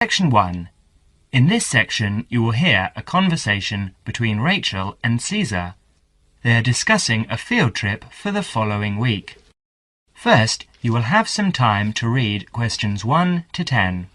Section 1. In this section, you will hear a conversation between Rachel and Caesar. They are discussing a field trip for the following week. First, you will have some time to read questions 1 to 10.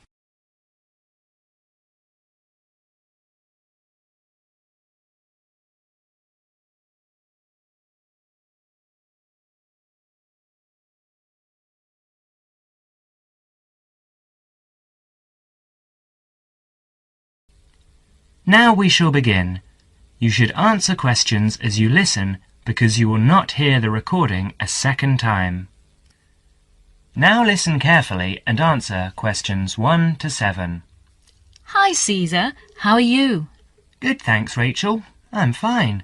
Now we shall begin. You should answer questions as you listen because you will not hear the recording a second time. Now listen carefully and answer questions 1 to 7. Hi, Caesar. How are you? Good, thanks, Rachel. I'm fine.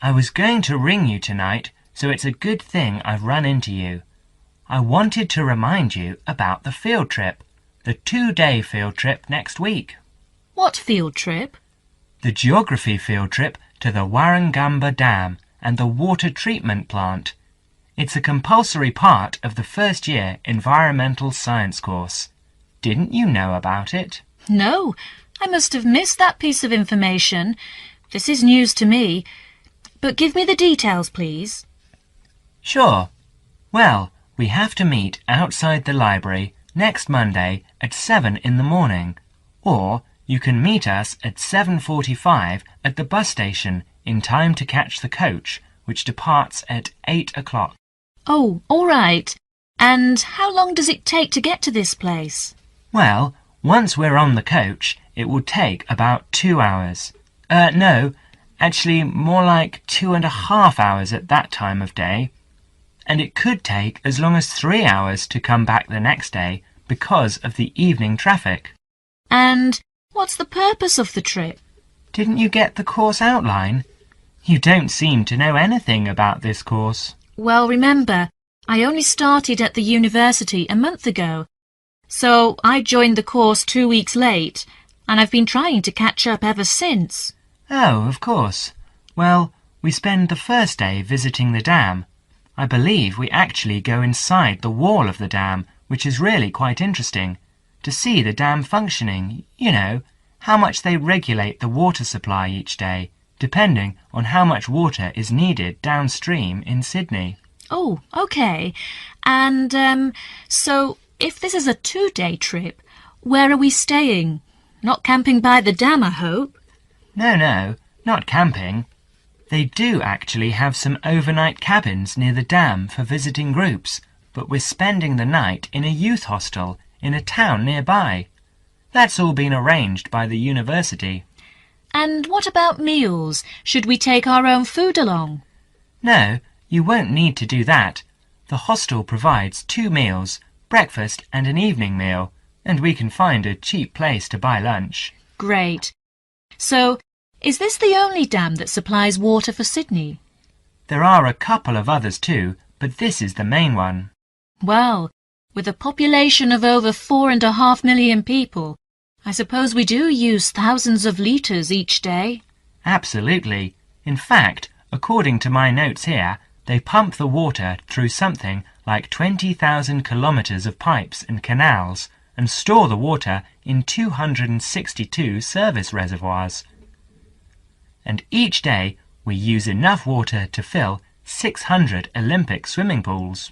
I was going to ring you tonight, so it's a good thing I've run into you. I wanted to remind you about the field trip, the 2-day field trip next week. What field trip? The geography field trip to the Warragamba Dam and the water treatment plant. It's a compulsory part of the first year environmental science course. Didn't you know about it? No, I must have missed that piece of information. This is news to me. But give me the details, please. Sure. Well, we have to meet outside the library next Monday at 7 in the morning, or you can meet us at 7:45 at the bus station in time to catch the coach, which departs at 8 o'clock. Oh, all right. And how long does it take to get to this place? Well, once we're on the coach, it will take about 2 hours. No, actually more like 2.5 hours at that time of day. And it could take as long as 3 hours to come back the next day because of the evening traffic. And what's the purpose of the trip? Didn't you get the course outline? You don't seem to know anything about this course. Well, remember, I only started at the university a month ago. So I joined the course 2 weeks late, and I've been trying to catch up ever since. Oh, of course. Well, we spend the first day visiting the dam. I believe we actually go inside the wall of the dam, which is really quite interesting. To see the dam functioning, you know, how much they regulate the water supply each day, depending on how much water is needed downstream in Sydney. Oh, okay. And, so if this is a 2-day trip, where are we staying? Not camping by the dam, I hope? No, not camping. They do actually have some overnight cabins near the dam for visiting groups, but we're spending the night in a youth hostel in a town nearby. That's all been arranged by the university. And what about meals? Should we take our own food along? No, you won't need to do that. The hostel provides 2 meals, breakfast and an evening meal, and we can find a cheap place to buy lunch. Great. So, is this the only dam that supplies water for Sydney? There are a couple of others too, but this is the main one. Well, with a population of over 4.5 million people, I suppose we do use thousands of litres each day. Absolutely. In fact, according to my notes here, they pump the water through something like 20,000 kilometres of pipes and canals and store the water in 262 service reservoirs. And each day we use enough water to fill 600 Olympic swimming pools.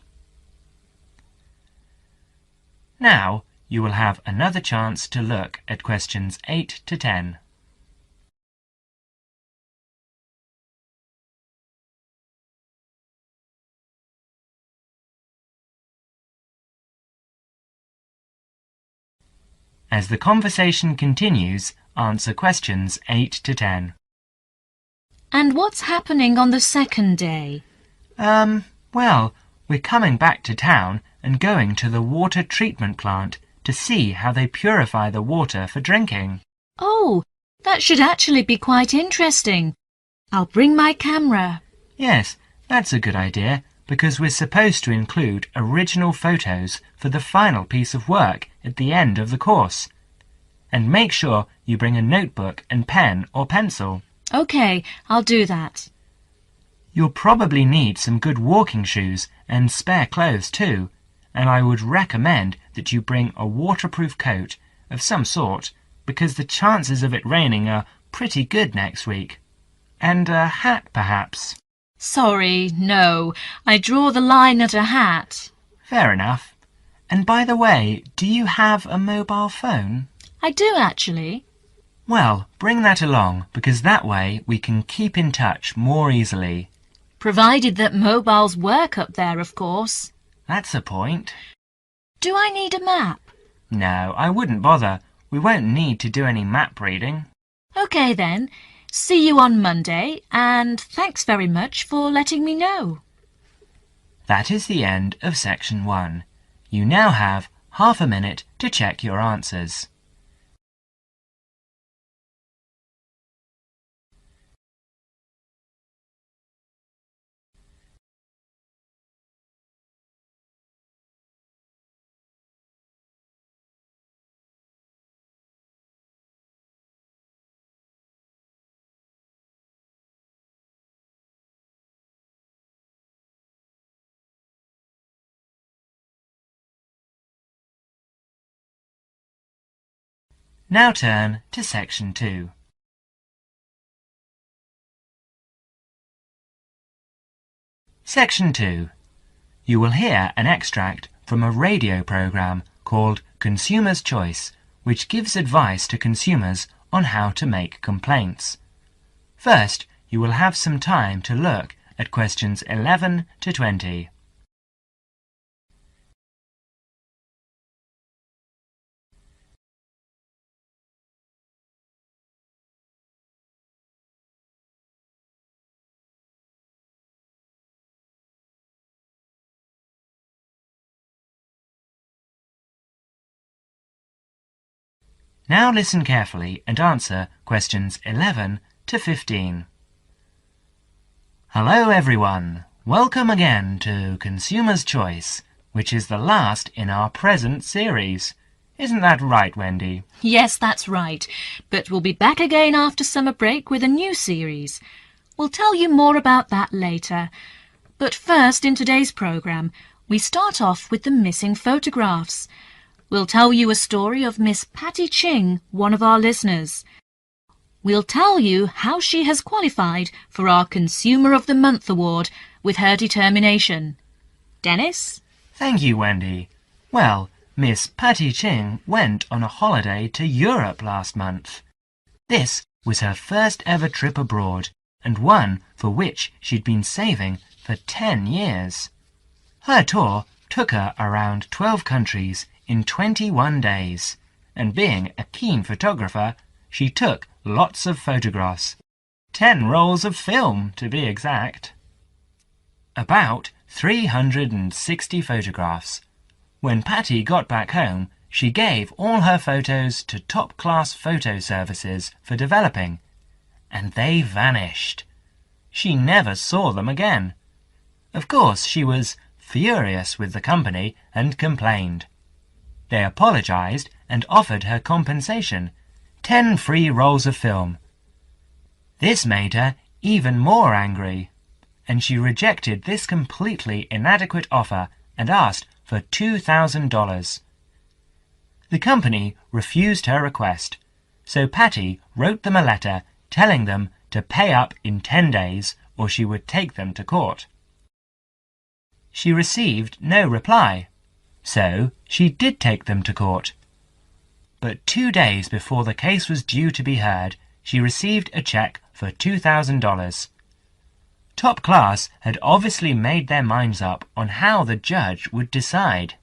Now you will have another chance to look at questions 8 to 10. As the conversation continues, answer questions 8 to 10. And what's happening on the second day? Well, we're coming back to town and going to the water treatment plant to see how they purify the water for drinking. Oh, that should actually be quite interesting. I'll bring my camera. Yes, that's a good idea, because we're supposed to include original photos for the final piece of work at the end of the course. And make sure you bring a notebook and pen or pencil. OK, I'll do that. You'll probably need some good walking shoes and spare clothes too, and I would recommend that you bring a waterproof coat of some sort, because the chances of it raining are pretty good next week. And a hat, perhaps. Sorry, no. I draw the line at a hat. Fair enough. And by the way, do you have a mobile phone? I do, actually. Well, bring that along, because that way we can keep in touch more easily. Provided that mobiles work up there, of course. That's a point. Do I need a map? No, I wouldn't bother. We won't need to do any map reading. OK then. See you on Monday, and thanks very much for letting me know. That is the end of section 1. You now have half a minute to check your answers. Now turn to section 2. Section 2. You will hear an extract from a radio program called Consumer's Choice, which gives advice to consumers on how to make complaints. First, you will have some time to look at questions 11 to 20. Now listen carefully and answer questions 11 to 15. Hello everyone! Welcome again to Consumer's Choice, which is the last in our present series. Isn't that right, Wendy? Yes, that's right. But we'll be back again after summer break with a new series. We'll tell you more about that later. But first, in today's programme, we start off with the missing photographs. We'll tell you a story of Miss Patty Ching, one of our listeners. We'll tell you how she has qualified for our Consumer of the Month award with her determination. Dennis? Thank you, Wendy. Well, Miss Patty Ching went on a holiday to Europe last month. This was her first ever trip abroad, and one for which she'd been saving for 10 years. Her tour took her around 12 countries in 21 days, and being a keen photographer, she took lots of photographs. 10 rolls of film, to be exact. About 360 photographs. When Patty got back home, she gave all her photos to top-class photo services for developing, and they vanished. She never saw them again. Of course, she was furious with the company and complained. They apologized and offered her compensation, 10 free rolls of film. This made her even more angry, and she rejected this completely inadequate offer and asked for $2,000. The company refused her request, so Patty wrote them a letter telling them to pay up in 10 days or she would take them to court. She received no reply. So she did take them to court. But 2 days before the case was due to be heard, she received a check for $2,000. Top Class had obviously made their minds up on how the judge would decide.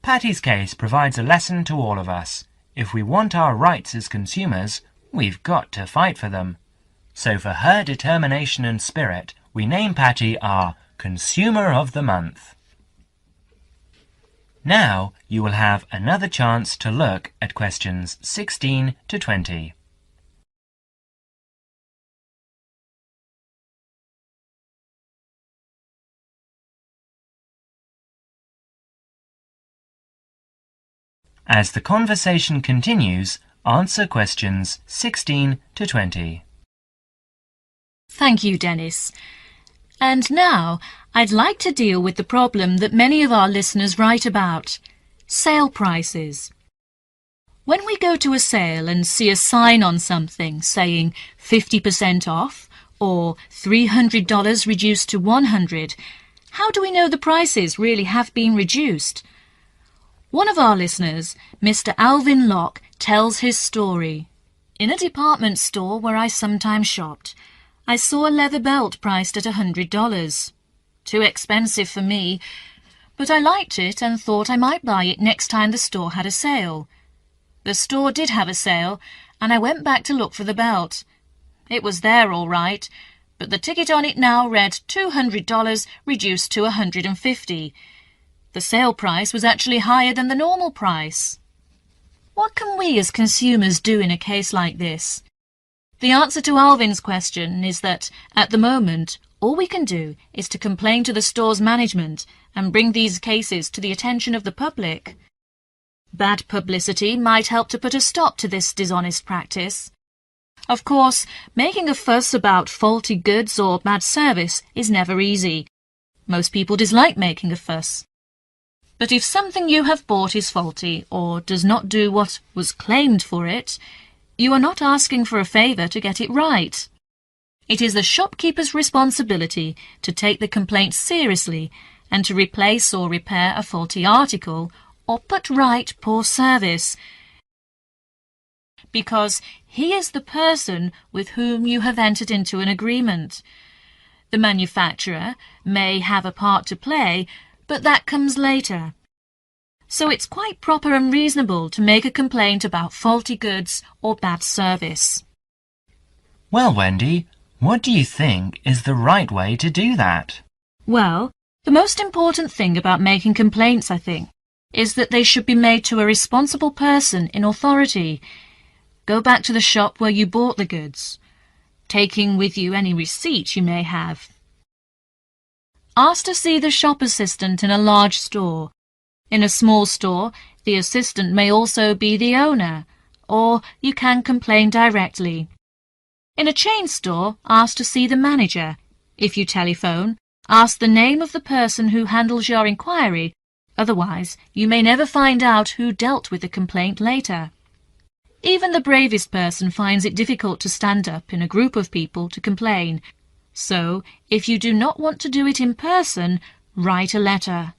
Patty's case provides a lesson to all of us. If we want our rights as consumers, we've got to fight for them. So for her determination and spirit, we name Patty our Consumer of the Month. Now you will have another chance to look at questions 16 to 20. As the conversation continues, answer questions 16 to 20. Thank you, Dennis. And now I'd like to deal with the problem that many of our listeners write about: sale prices. When we go to a sale and see a sign on something saying 50% off or $300 reduced to $100, how do we know the prices really have been reduced? One of our listeners, Mr. Alvin Locke, tells his story. In a department store where I sometimes shopped, I saw a leather belt priced at $100. Too expensive for me, but I liked it and thought I might buy it next time the store had a sale. The store did have a sale, and I went back to look for the belt. It was there all right, but the ticket on it now read $200 reduced to $150. The sale price was actually higher than the normal price. What can we as consumers do in a case like this? The answer to Alvin's question is that, at the moment, all we can do is to complain to the store's management and bring these cases to the attention of the public. Bad publicity might help to put a stop to this dishonest practice. Of course, making a fuss about faulty goods or bad service is never easy. Most people dislike making a fuss. But if something you have bought is faulty or does not do what was claimed for it, you are not asking for a favour to get it right. It is the shopkeeper's responsibility to take the complaint seriously and to replace or repair a faulty article or put right poor service, because he is the person with whom you have entered into an agreement. The manufacturer may have a part to play, but that comes later. So it's quite proper and reasonable to make a complaint about faulty goods or bad service. Well, Wendy, what do you think is the right way to do that? Well, the most important thing about making complaints, I think, is that they should be made to a responsible person in authority. Go back to the shop where you bought the goods, taking with you any receipt you may have. Ask to see the shop assistant in a large store. In a small store, the assistant may also be the owner, or you can complain directly. In a chain store, ask to see the manager. If you telephone, ask the name of the person who handles your inquiry. Otherwise, you may never find out who dealt with the complaint later. Even the bravest person finds it difficult to stand up in a group of people to complain. So, if you do not want to do it in person, write a letter.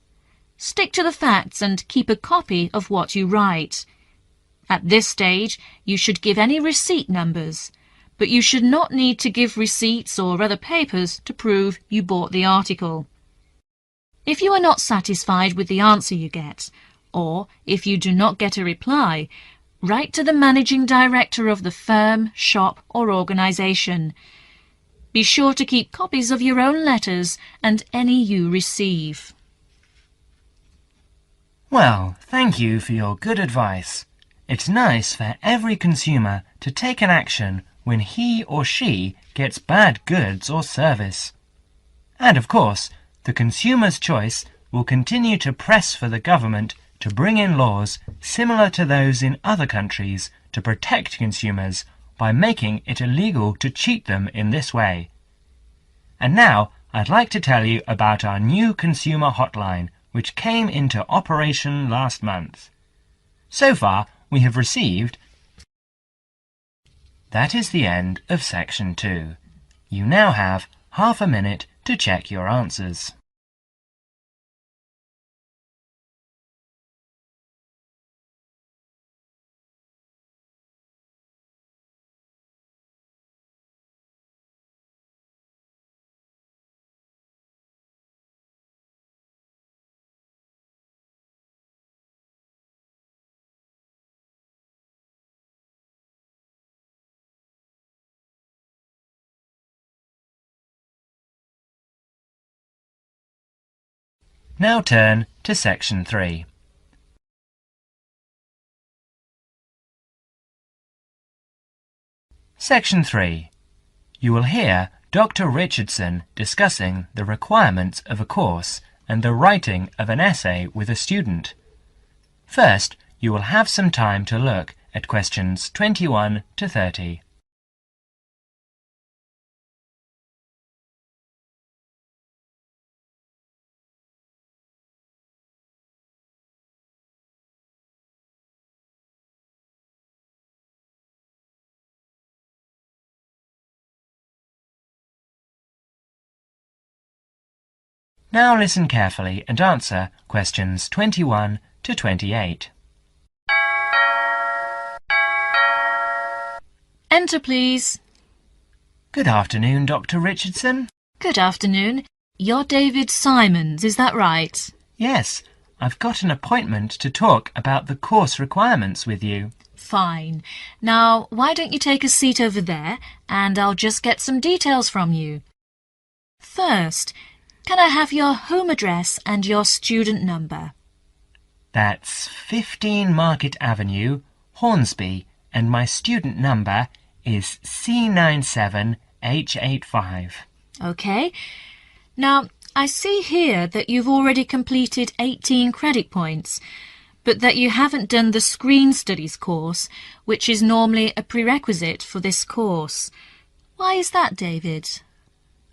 Stick to the facts and keep a copy of what you write. At this stage, you should give any receipt numbers, but you should not need to give receipts or other papers to prove you bought the article. If you are not satisfied with the answer you get, or if you do not get a reply, write to the managing director of the firm, shop or organisation. Be sure to keep copies of your own letters and any you receive. Well, thank you for your good advice. It's nice for every consumer to take an action when he or she gets bad goods or service. And of course, the consumer's choice will continue to press for the government to bring in laws similar to those in other countries to protect consumers by making it illegal to cheat them in this way. And now I'd like to tell you about our new consumer hotline, which came into operation last month. So far, we have received... That is the end of section 2. You now have half a minute to check your answers. Now turn to section 3. Section 3. You will hear Dr. Richardson discussing the requirements of a course and the writing of an essay with a student. First, you will have some time to look at questions 21 to 30. Now listen carefully and answer questions 21 to 28. Enter, please. Good afternoon, Dr. Richardson. Good afternoon. You're David Simons, is that right? Yes, I've got an appointment to talk about the course requirements with you. Fine. Now, why don't you take a seat over there and I'll just get some details from you. First, can I have your home address and your student number? That's 15 Market Avenue, Hornsby, and my student number is C97H85. OK. Now, I see here that you've already completed 18 credit points, but that you haven't done the Screen Studies course, which is normally a prerequisite for this course. Why is that, David?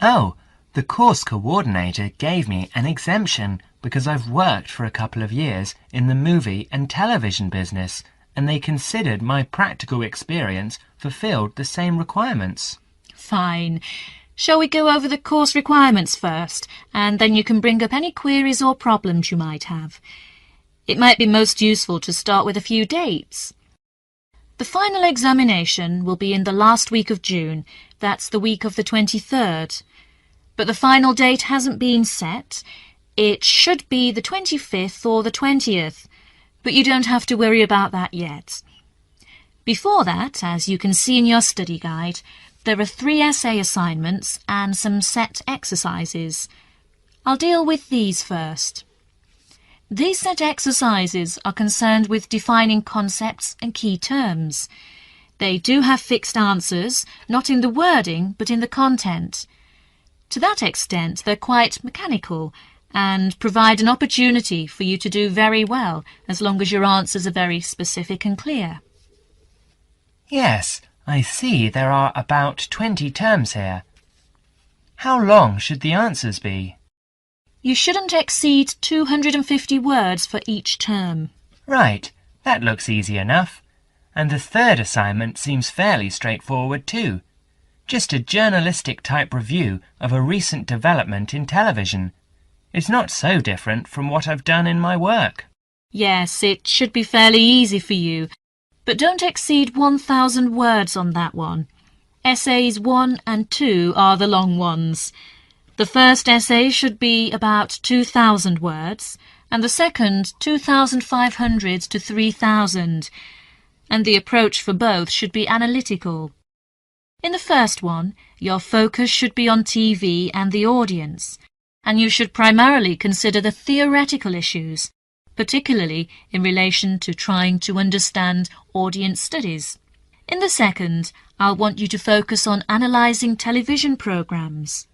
Oh, the course coordinator gave me an exemption because I've worked for a couple of years in the movie and television business, and they considered my practical experience fulfilled the same requirements. Fine. Shall we go over the course requirements first, and then you can bring up any queries or problems you might have? It might be most useful to start with a few dates. The final examination will be in the last week of June. That's the week of the 23rd. But the final date hasn't been set. It should be the 25th or the 20th, but you don't have to worry about that yet. Before that, as you can see in your study guide, there are 3 essay assignments and some set exercises. I'll deal with these first. These set exercises are concerned with defining concepts and key terms. They do have fixed answers, not in the wording, but in the content. To that extent, they're quite mechanical and provide an opportunity for you to do very well, as long as your answers are very specific and clear. Yes, I see there are about 20 terms here. How long should the answers be? You shouldn't exceed 250 words for each term. Right, that looks easy enough. And the third assignment seems fairly straightforward too. Just a journalistic type review of a recent development in television. It's not so different from what I've done in my work. Yes, it should be fairly easy for you, but don't exceed 1,000 words on that one. Essays 1 and 2 are the long ones. The first essay should be about 2,000 words, and the second 2,500 to 3,000, and the approach for both should be analytical. In the first one, your focus should be on TV and the audience, and you should primarily consider the theoretical issues, particularly in relation to trying to understand audience studies. In the second, I'll want you to focus on analysing television programmes.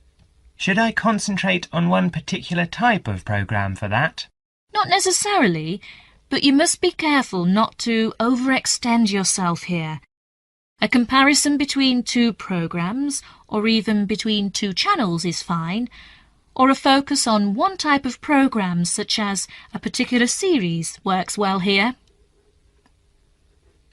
Should I concentrate on one particular type of programme for that? Not necessarily, but you must be careful not to overextend yourself here. A comparison between 2 programmes, or even between 2 channels is fine, or a focus on one type of programme such as a particular series works well here.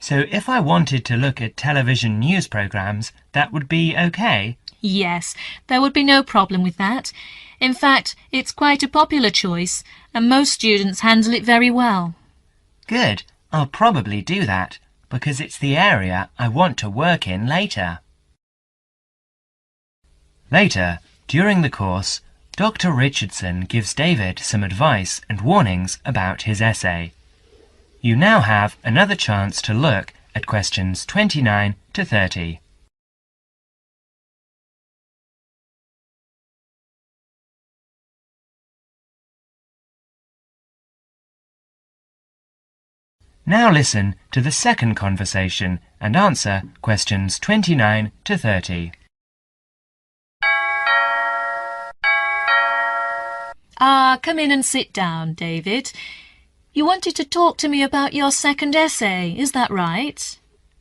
So if I wanted to look at television news programmes, that would be okay? Yes, there would be no problem with that. In fact, it's quite a popular choice, and most students handle it very well. Good, I'll probably do that, because it's the area I want to work in later. Later, during the course, Dr. Richardson gives David some advice and warnings about his essay. You now have another chance to look at questions 29 to 30. Now listen to the second conversation and answer questions 29 to 30. Come in and sit down, David. You wanted to talk to me about your second essay, is that right?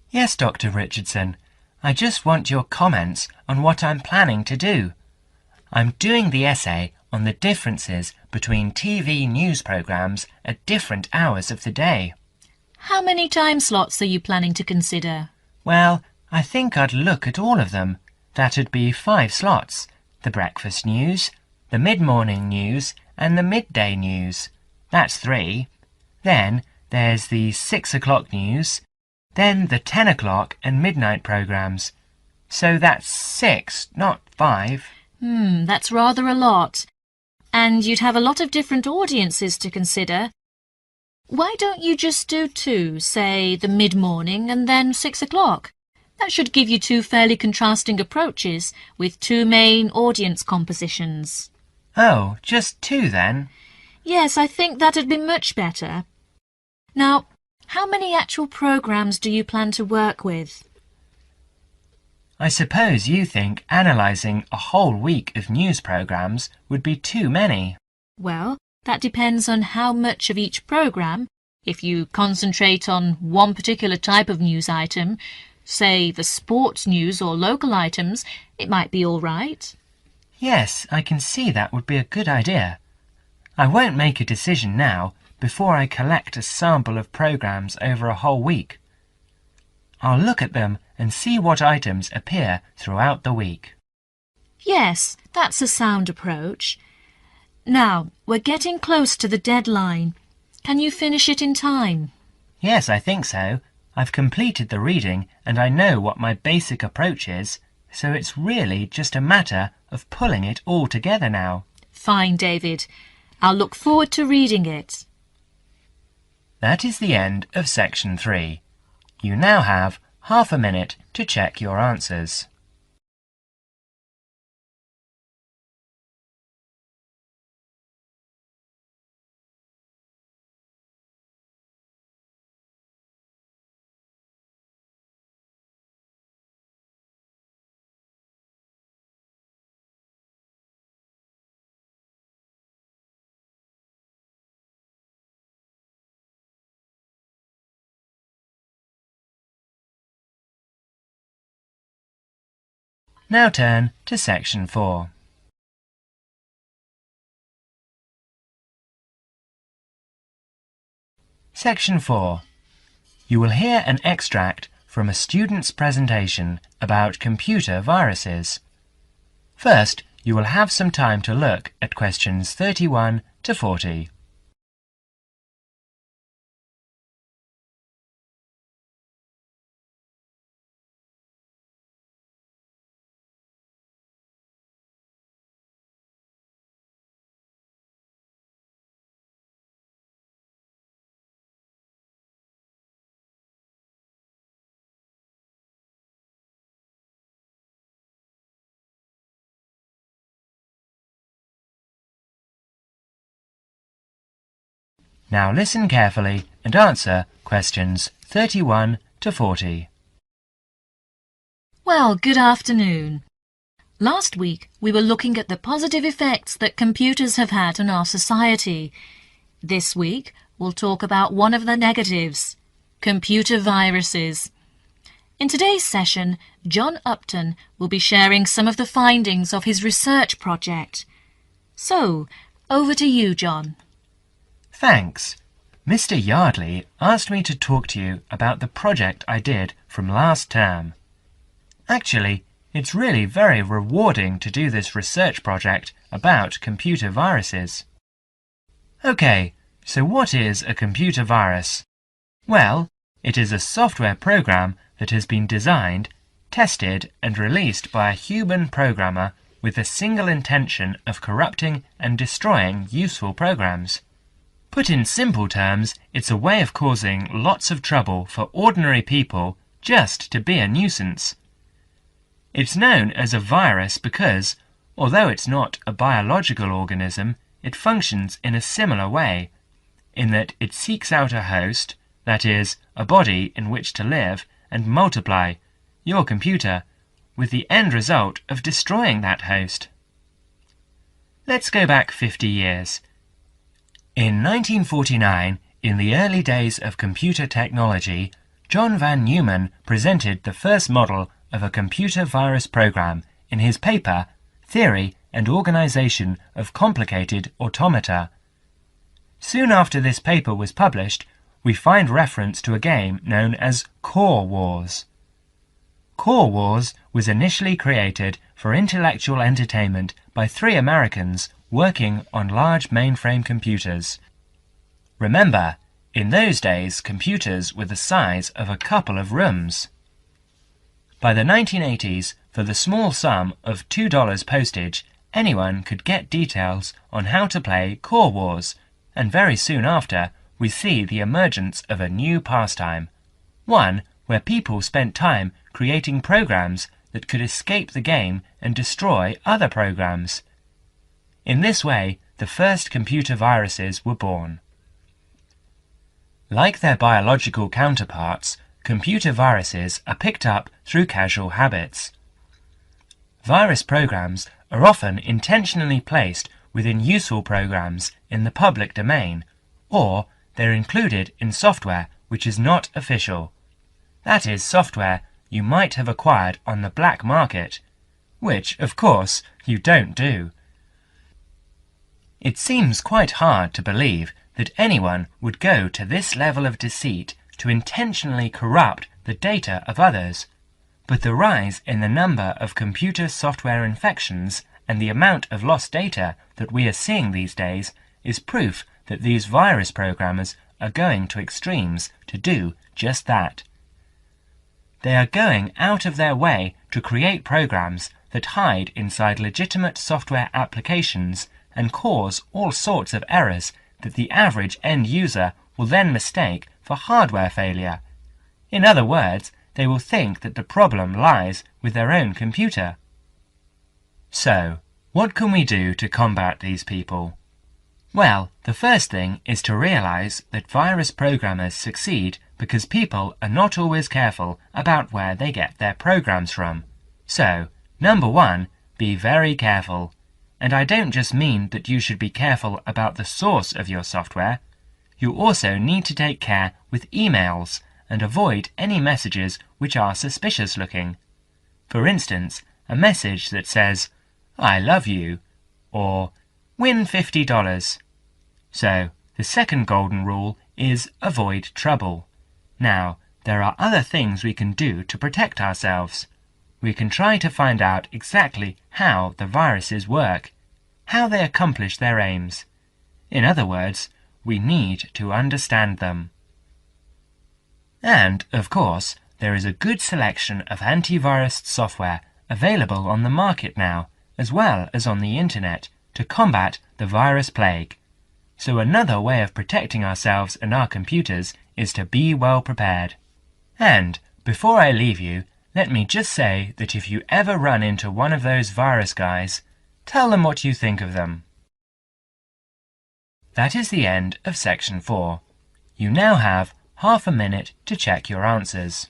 Yes, Dr. Richardson. I just want your comments on what I'm planning to do. I'm doing the essay on the differences between TV news programmes at different hours of the day. How many time slots are you planning to consider? Well, I think I'd look at all of them. That'd be 5 slots. The breakfast news, the mid-morning news and the midday news. That's 3. Then there's the 6 o'clock news, then the 10 o'clock and midnight programmes. So that's 6, not 5. That's rather a lot. And you'd have a lot of different audiences to consider. Why don't you just do 2, say the mid-morning and then 6 o'clock? That should give you 2 fairly contrasting approaches with 2 main audience compositions. Oh, just 2 then? Yes, I think that'd be much better. Now, how many actual programmes do you plan to work with? I suppose you think analysing a whole week of news programmes would be too many. Well, that depends on how much of each programme. If you concentrate on one particular type of news item, say the sports news or local items, it might be all right. Yes, I can see that would be a good idea. I won't make a decision now before I collect a sample of programmes over a whole week. I'll look at them and see what items appear throughout the week. Yes, that's a sound approach. Now, we're getting close to the deadline. Can you finish it in time? Yes, I think so. I've completed the reading and I know what my basic approach is, so it's really just a matter of pulling it all together now. Fine, David. I'll look forward to reading it. That is the end of section 3. You now have half a minute to check your answers. Now turn to section 4. Section 4. You will hear an extract from a student's presentation about computer viruses. First, you will have some time to look at questions 31 to 40. Now listen carefully and answer questions 31 to 40. Well, good afternoon. Last week we were looking at the positive effects that computers have had on our society. This week we'll talk about one of the negatives, computer viruses. In today's session, John Upton will be sharing some of the findings of his research project. So, over to you, John. Thanks. Mr. Yardley asked me to talk to you about the project I did from last term. Actually, it's really very rewarding to do this research project about computer viruses. OK, so what is a computer virus? Well, it is a software program that has been designed, tested and released by a human programmer with the single intention of corrupting and destroying useful programs. Put in simple terms, it's a way of causing lots of trouble for ordinary people just to be a nuisance. It's known as a virus because, although it's not a biological organism, it functions in a similar way, in that it seeks out a host, that is, a body in which to live and multiply, your computer, with the end result of destroying that host. Let's go back 50 years. In 1949, in the early days of computer technology, John van Neumann presented the first model of a computer virus program in his paper Theory and Organization of Complicated Automata. Soon after this paper was published, we find reference to a game known as Core Wars. Core Wars was initially created for intellectual entertainment by 3 Americans working on large mainframe computers. Remember, in those days computers were the size of a couple of rooms. By the 1980s, for the small sum of $2 postage, anyone could get details on how to play Core Wars, and very soon after, we see the emergence of a new pastime, one where people spent time creating programs that could escape the game and destroy other programs. In this way, the first computer viruses were born. Like their biological counterparts, computer viruses are picked up through casual habits. Virus programs are often intentionally placed within useful programs in the public domain, or they're included in software which is not official. That is software you might have acquired on the black market, which, of course, you don't do. It seems quite hard to believe that anyone would go to this level of deceit to intentionally corrupt the data of others, but the rise in the number of computer software infections and the amount of lost data that we are seeing these days is proof that these virus programmers are going to extremes to do just that. They are going out of their way to create programs that hide inside legitimate software applications and cause all sorts of errors that the average end user will then mistake for hardware failure. In other words, they will think that the problem lies with their own computer. So, what can we do to combat these people? Well, the first thing is to realize that virus programmers succeed because people are not always careful about where they get their programs from. So, number one, be very careful. And I don't just mean that you should be careful about the source of your software. You also need to take care with emails and avoid any messages which are suspicious looking. For instance, a message that says, "I love you," or "Win $50. So, the second golden rule is avoid trouble. Now, there are other things we can do to protect ourselves. We can try to find out exactly how the viruses work, how they accomplish their aims. In other words, we need to understand them. And, of course, there is a good selection of antivirus software available on the market now, as well as on the internet, to combat the virus plague. So another way of protecting ourselves and our computers is to be well prepared. And, before I leave you, let me just say that if you ever run into one of those virus guys, tell them what you think of them. That is the end of section 4. You now have half a minute to check your answers.